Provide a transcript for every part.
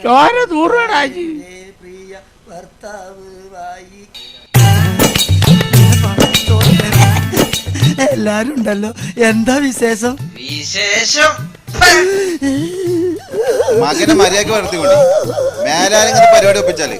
ചോര ദൂരടാ പ്രിയ ഭർത്താവ് വായി. എല്ലാരും ഉണ്ടല്ലോ, എന്താ വിശേഷം? വിശേഷം മകനെ മര്യാദക്ക് വളർത്തിക്കൊണ്ട് മേലാലിങ്ങനെ പരിപാടി ഒപ്പിച്ചാല്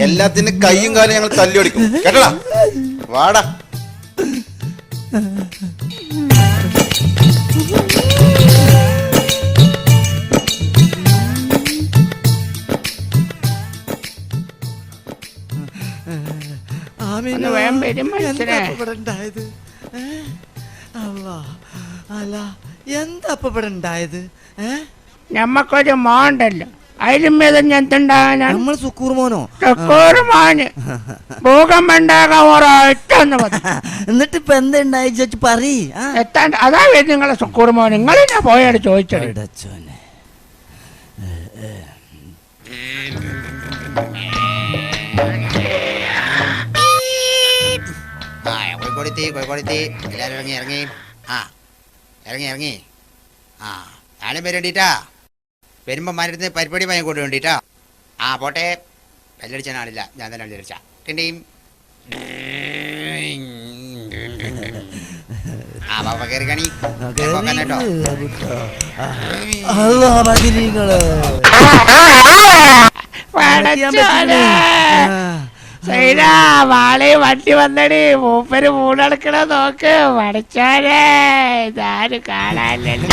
എല്ലാത്തിനും കയ്യും കാലും ഞങ്ങൾ തല്ലി ഓടിക്കും കേട്ടടാ. വാടാ. എന്താ ഇവിടെ ഉണ്ടായത്? ഞമ്മക്കൊരു മോണ്ടല്ലോ, അതിലും മേതം എന്തുണ്ടാകാനാണ്? നമ്മൾ സുക്കൂർ മോനോ? സുക്കൂർ മോന് ഭൂകമ്പം ഉണ്ടാകാൻ ഒരൊറ്റന്ന് മതി. എന്നിട്ട് ഇപ്പൊ എന്തുണ്ടായി ചേച്ചി പറയ്. എത്താണ്ട് അതാ വരും നിങ്ങളെ സുക്കൂർ മോൻ. നിങ്ങൾ ഞാൻ പോയാണ് ചോദിച്ചത്. കോഴിക്കോടെത്തി എല്ലാവരും ഇറങ്ങി ഇറങ്ങി ഇറങ്ങി നാളെ വരേണ്ടിട്ടാ. വരുമ്പോ മരത്തിന് പരിപാടി വാങ്ങിക്കൊണ്ട് വേണ്ടിട്ടാ. പോട്ടെ. ബെല്ലടിച്ചാൻ ആളില്ല, ഞാൻ തന്നെ ബെല്ലടിച്ച കിണ്ടിയും. പാപ്പ കയറി കണി കേട്ടോ. വാളെ വണ്ടി വന്നടി, മൂപ്പര് മൂടടക്കണ നോക്ക്. പഠിച്ചാലേ ഇതാരും കാണാനില്ലല്ലോ.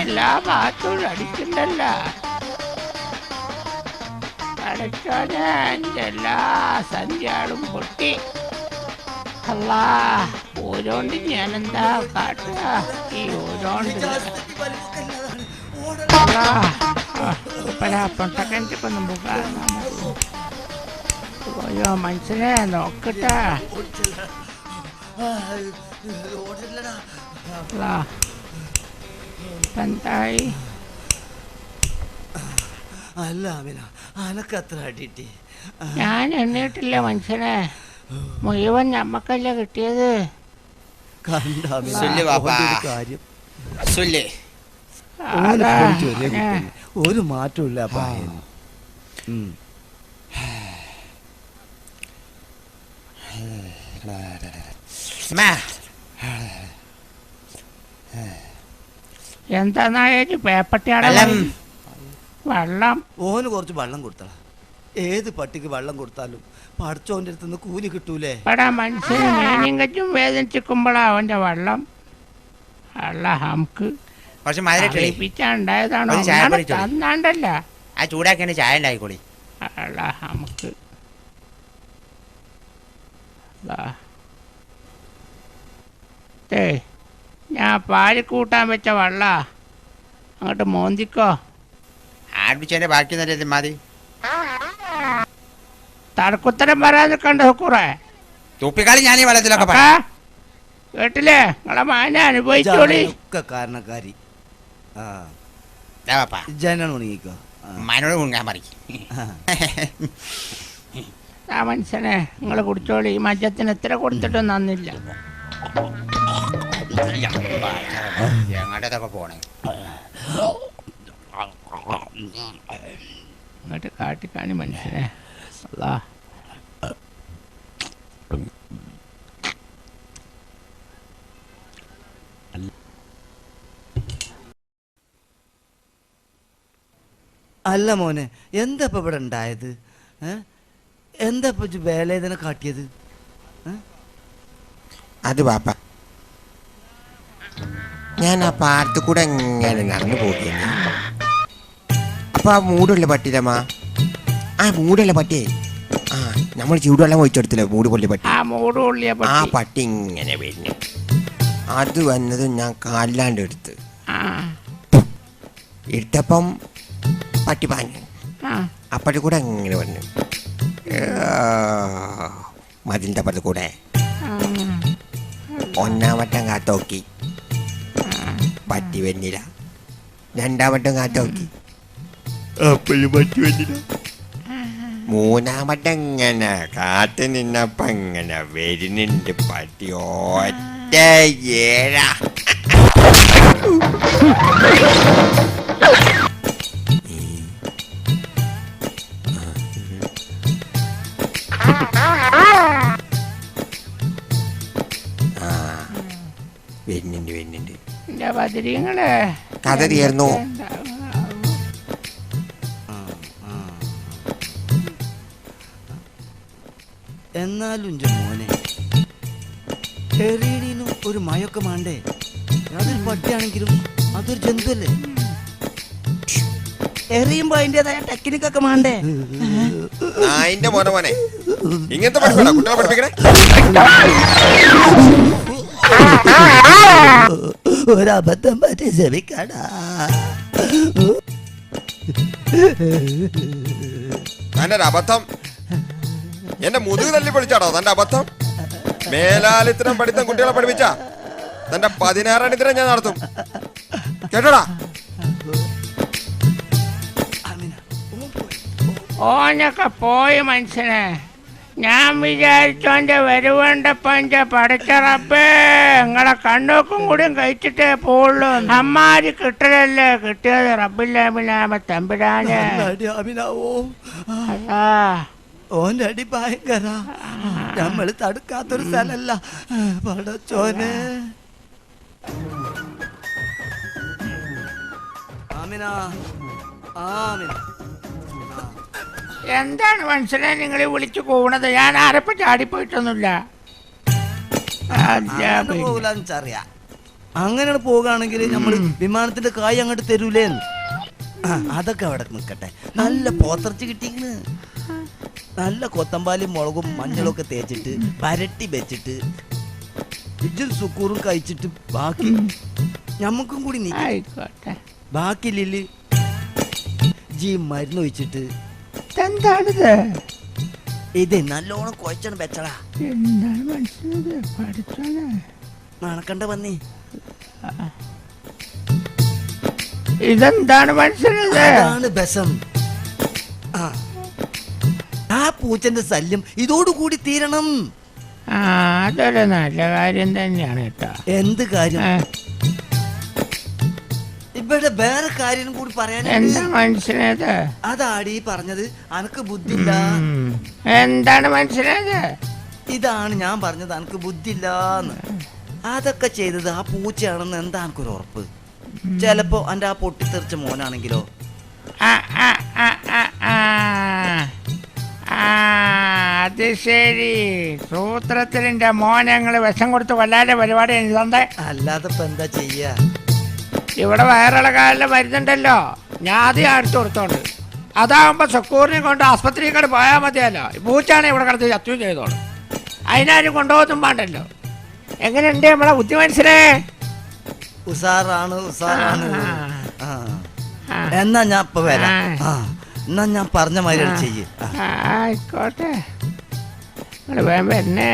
എല്ലാ ഭാഗത്തും അടിക്കണ്ടല്ല. അടച്ചോനെ എൻ്റെ എല്ലാ സന്ധ്യകളും പൊട്ടി. അല്ലാ, ഊരോണ്ട് ഞാനെന്താ കാട്ടുക? ഈ ഊരോണ്ട് പൊട്ടക്കഞ്ചൊക്കൊന്നും പോകാൻ ഓയോ മനസ്സിനെ നോക്കട്ടെ. എന്തായി? അല്ല അനക്കത്ര അടിട്ടി ഞാൻ എണ്ണിട്ടില്ല മനുഷ്യനെ. മുഴുവൻ ഞമ്മക്കല്ലേ കിട്ടിയത്. ഒരു മാറ്റമില്ല. എന്താ പേപ്പട്ടിയാടെ വെള്ളം? ഓന് കുറച്ച് വെള്ളം കൊടുത്തള. ഏത് പട്ടിക്ക് വെള്ളം കൊടുത്താലും പഠിച്ചോന്റെ അടുത്തുനിന്ന് കൂലി കിട്ടൂലേ? എടാ മനുഷ്യന് മീനും കച്ചും വേദനിച്ചിരിക്കുമ്പോഴാ അവന്റെ വെള്ളം. അല്ല നമുക്ക് ഉണ്ടായതാണോ? തന്നാണ്ടല്ല ചൂടാക്കേണ്ട ചായ ഉണ്ടായിക്കോളി. അല്ല നമുക്ക് ഞാൻ പാല് കൂട്ടാൻ വെച്ച വെള്ള അങ്ങോട്ട് മോന്തിക്കോ. ആടിച്ചതിന്റെ ബാക്കി നല്ലത് മതി. തടക്കുത്തരം പറയാതെ കണ്ടോ കുറെ തുപ്പിക്കാളി ഞാൻ ഈ വെള്ളത്തിലൊക്കെ കേട്ടില്ലേ? നിങ്ങളെ മാന അനുഭവിച്ചോളി. കാരണക്കാരി മാനോട് മുങ്ങാൻ പറയും. ആ മനുഷ്യനെ നിങ്ങൾ കുടിച്ചോളി. ഈ മദ്യത്തിന് എത്ര കൊടുത്തിട്ടും നന്നില്ല. എങ്ങോട്ടൊക്കെ പോണേ? അങ്ങോട്ട് കാട്ടിക്കാണി മനുഷ്യനെ. അല്ലാ അല്ല മോനെ, എന്താ ഇപ്പൊ ഇവിടെ ഉണ്ടായത്? എന്താ ഇപ്പൊ വേലേതനെ കാട്ടിയത്? അത് പാപ്പ, ഞാൻ ആ പാടത്ത് കൂടെ എങ്ങനെ നടന്നു പോകുന്നു. അപ്പൊ ആ മൂടുള്ള പട്ടിരമ്മ, ആ മൂടുള്ള പട്ടിയെ നമ്മൾ ചൂടുവെള്ളം ഒഴിച്ചെടുത്തില്ലേ, മൂട് പൊള്ളിയ പട്ടി. ആ പട്ടി ഇങ്ങനെ വരുന്നു. അത് വന്നത് ഞാൻ കാലിലാണ്ട് എടുത്തപ്പം പട്ടി പാഞ്ഞു. അപ്പഴ കൂടെ അങ്ങനെ വന്നു മതിലിൻ്റെ അപ്പുറത്ത് കൂടെ. ഒന്നാം വട്ടം കാത്തോക്കി പറ്റി വരുന്നില്ല. രണ്ടാമട്ടും കാത്തു നോക്കി, അപ്പോഴും പറ്റി വരുന്നില്ല. മൂന്നാമത്തെ എങ്ങനെ കാത്തു നിന്നപ്പോ എങ്ങനെ വരുന്നുണ്ട് പട്ടി. ഒറ്റ ഏഴ. വരുന്നുണ്ട്. എന്റെ ബദരീങ്ങള് കഥ തീർന്നു. എന്നാലും ഇന്റെ മോനെ എറിയണീനും ഒരു മയൊക്കെ മാണ്ടേ? അതൊരു പട്ടിയാണെങ്കിലും അതൊരു ജന്തുവല്ലേ? എറിയുമ്പോ അതിൻ്റെതായ ടെക്നിക്കൊക്കെ മാണ്ടേ? നായിന്റെ മോനെ ഇങ്ങനത്തെ പഠിപ്പണ കുട്ടികളെ പഠിപ്പിക്കണേ. ഒരബദ്ധം പറ്റി ശ്രമിക്കടാ. തന്റെ അബദ്ധം എന്റെ മുതുക് തല്ലി പൊളിച്ചാടോ തന്റെ അബദ്ധം. മേലാലിത്തരം പഠിത്തം കുട്ടികളെ പഠിപ്പിച്ച തന്റെ 16 അണിത്തരം ഞാൻ നടത്തും, കേട്ടോടാ. ഓനൊക്കെ പോയി മനുഷ്യനെ. ഞാൻ വിചാരിച്ചോന്റെ വരുവേണ്ടപ്പോ എന്റെ പടച്ചറപ്പേ നിങ്ങളെ കണ്ണോക്കും കൂടിയും കഴിച്ചിട്ടേ പോവുള്ളൂ. അമ്മാരി കിട്ടലല്ലേ കിട്ടിയത് റബ്ബില്ലാമില്ലാമ തമ്പുരാന്. അതാ ഓന്റെ അടി ഭയങ്കര. നമ്മള് തടുക്കാത്തൊരു സ്ഥലല്ല പടച്ചോനെ. ആമിന ആമിന എന്താണ് മനസ്സിലെ നിങ്ങൾ വിളിച്ചു പോകണത്? ഞാൻ ആരപ്പം ചാടിപ്പോയിട്ടൊന്നുമില്ല. പോകില്ലെന്നറിയാം. അങ്ങനെ പോകുകയാണെങ്കിൽ നമ്മള് വിമാനത്തിന്റെ കായ് അങ്ങോട്ട് തരൂലേന്ന്. അതൊക്കെ അവിടെ നിൽക്കട്ടെ. നല്ല പോത്തിറച്ചി കിട്ടിയെന്ന്. നല്ല കൊത്തമ്പാലും മുളകും മഞ്ഞളും ഒക്കെ തേച്ചിട്ട് വരട്ടി വെച്ചിട്ട് ഇജ്ജും സുക്കൂറും കഴിച്ചിട്ട് ബാക്കി ഞമ്മക്കും കൂടി ആയിക്കോട്ടെ. ബാക്കിയില്ല ജി മരുന്ന് ഒഴിച്ചിട്ട്. എന്താണിത്? ഇത് നല്ലോണം കുഴച്ചാണ് വെച്ചടാ. എന്താണ് മനസ്സിലത്? പഠിച്ചോനെ മണക്കണ്ട വന്നേ. ഇതെന്താണ് മനസ്സിലത്? അതാണ് ബസം. ആ പൂച്ചന്റെ ശല്യം ഇതോടുകൂടി തീരണം. അതൊരു നല്ല കാര്യം തന്നെയാണ് കേട്ടോ. എന്ത് കാര്യം? ഇവിടെ വേറെ കാര്യം കൂടി പറയാൻ. എന്താ മനസ്സിലായത്? അതാടി പറഞ്ഞത് അനക്ക് ബുദ്ധിയില്ല. എന്താണ് മനസ്സിലായത്? ഇതാണ് ഞാൻ പറഞ്ഞത് അനക്ക് ബുദ്ധിയില്ലാന്ന്. അതൊക്കെ ചെയ്തത് ആ പൂച്ചയാണെന്ന് എന്താ എനിക്കൊരു ഉറപ്പ്? ചിലപ്പോ എന്റെ ആ പൊട്ടിത്തെറിച്ച മോനാണെങ്കിലോ? അത് ശരി. സൂത്രത്തിൽ എന്റെ മോനെ ഞങ്ങള് വിഷം കൊടുത്ത് കൊല്ലാന്റെ പരിപാടി തന്നെ. അല്ലാതെ ഇപ്പൊ എന്താ ചെയ്യാ? ഇവിടെ വയറിളകാനുള്ള മരുന്നുണ്ടല്ലോ, ഞാൻ ആദ്യം അടുത്ത് കൊടുത്തോണ്ട്. അതാകുമ്പോ സുക്കൂറിനെ കൊണ്ട് ആസ്പത്രിയിൽ പോയാൽ മതിയല്ലോ. പൂച്ചാണ് ഇവിടെ കിടത്ത് ചത്തു ചെയ്തോളൂ. അതിനാരും കൊണ്ടുപോകും വേണ്ടല്ലോ. എങ്ങനെയുണ്ട് നമ്മളെ ബുദ്ധി മനസ്സിലേ? ഉസാറാണ് ഉസാറാണ്. എന്നാ ഞാൻ ഇപ്പൊ വരാം. എന്നാ ഞാൻ പറഞ്ഞ മാതിരി ചെയ്യ്. ആയിക്കോട്ടെ, നിങ്ങൾ വേഗം വരണേ.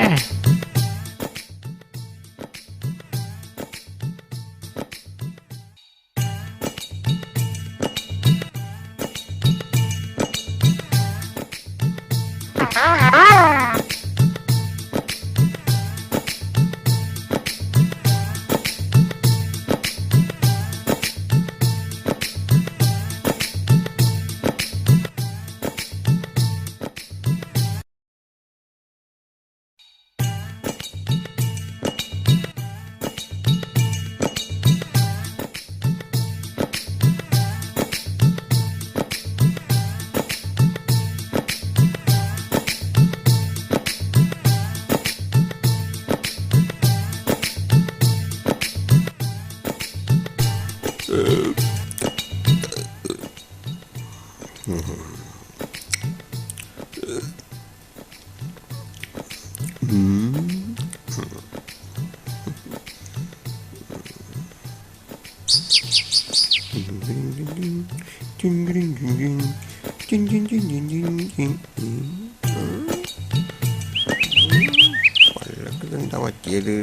എന്താ പറ്റിയത്?